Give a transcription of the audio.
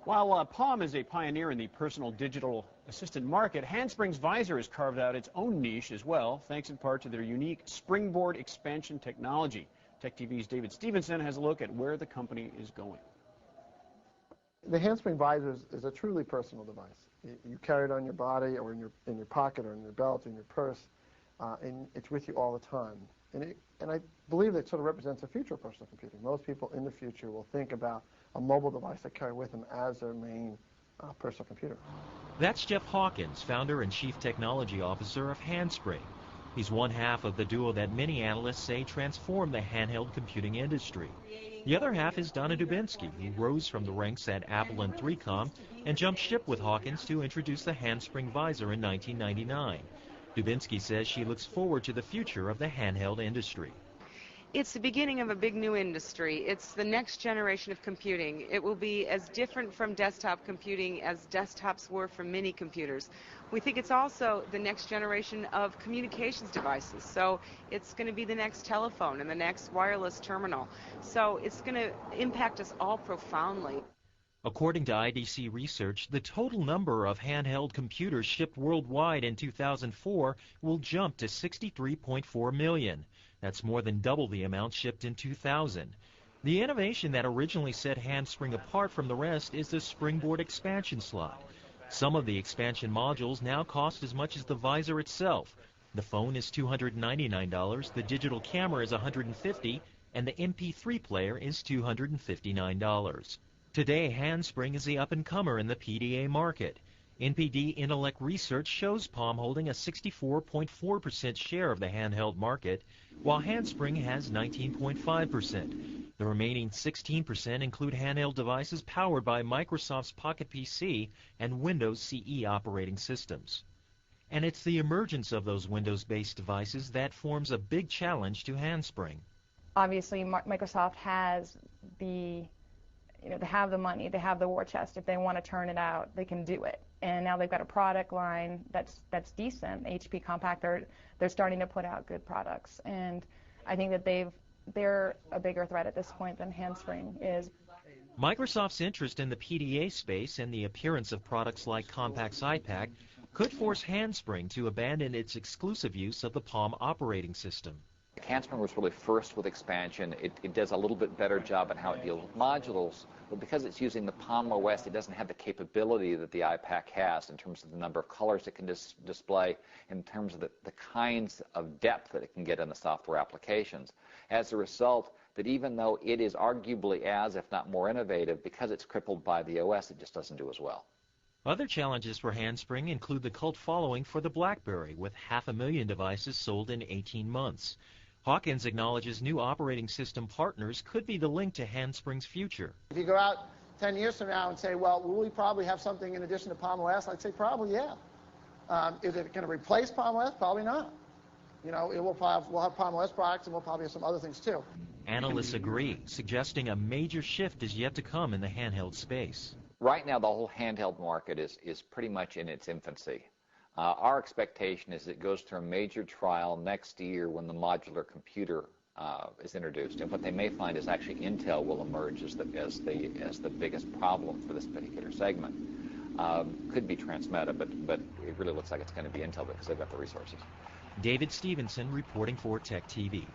While Palm is a pioneer in the personal digital assistant market, Handspring's Visor has carved out its own niche as well, thanks in part to their unique Springboard expansion technology. Tech TV's David Stevenson has a look at where the company is going. The Handspring Visor is a truly personal device. You carry it on your body or in your pocket or in your belt or in your purse, and it's with you all the time. And I believe that sort of represents the future of personal computing. Most people in the future will think about a mobile device they carry with them as their main personal computer. That's Jeff Hawkins, founder and chief technology officer of Handspring. He's one half of the duo that many analysts say transformed the handheld computing industry. The other half is Donna Dubinsky, who rose from the ranks at Apple and 3Com and jumped ship with Hawkins to introduce the Handspring Visor in 1999. Dubinsky says she looks forward to the future of the handheld industry. It's the beginning of a big new industry. It's the next generation of computing. It will be as different from desktop computing as desktops were from mini computers. We think it's also the next generation of communications devices. So it's going to be the next telephone and the next wireless terminal. So it's going to impact us all profoundly. According to IDC research, the total number of handheld computers shipped worldwide in 2004 will jump to 63.4 million. That's more than double the amount shipped in 2000. The innovation that originally set Handspring apart from the rest is the Springboard expansion slot. Some of the expansion modules now cost as much as the Visor itself. The phone is $299, the digital camera is $150, and the MP3 player is $259. Today, Handspring is the up-and-comer in the PDA market. NPD Intellect research shows Palm holding a 64.4% share of the handheld market, while Handspring has 19.5%. The remaining 16% include handheld devices powered by Microsoft's Pocket PC and Windows CE operating systems. And it's the emergence of those Windows-based devices that forms a big challenge to Handspring. Obviously, Microsoft has they have the money, they have the war chest. If they want to turn it out, they can do it. And now they've got a product line that's decent. HP Compact, they're starting to put out good products, and I think that they're a bigger threat at this point than Handspring is. Microsoft's interest in the PDA space and the appearance of products like Compact's iPad could force Handspring to abandon its exclusive use of the Palm operating system. Handspring was really first with expansion. It does a little bit better job at how it deals with modules, but because it's using the Palm OS, it doesn't have the capability that the iPad has in terms of the number of colors it can display, in terms of the kinds of depth that it can get in the software applications. As a result, that even though it is arguably as, if not more innovative, because it's crippled by the OS, it just doesn't do as well. Other challenges for Handspring include the cult following for the BlackBerry, with 500,000 devices sold in 18 months. Hawkins acknowledges new operating system partners could be the link to Handspring's future. If you go out 10 years from now and say, well, will we probably have something in addition to Palm OS? I'd say probably, yeah. Is it going to replace Palm OS? Probably not. We'll have Palm OS products, and we'll probably have some other things too. Analysts agree, suggesting a major shift is yet to come in the handheld space. Right now, the whole handheld market is pretty much in its infancy. Our expectation is it goes through a major trial next year when the modular computer is introduced. And what they may find is actually Intel will emerge as the biggest problem for this particular segment. Could be Transmeta, but it really looks like it's going to be Intel because they've got the resources. David Stevenson reporting for Tech TV.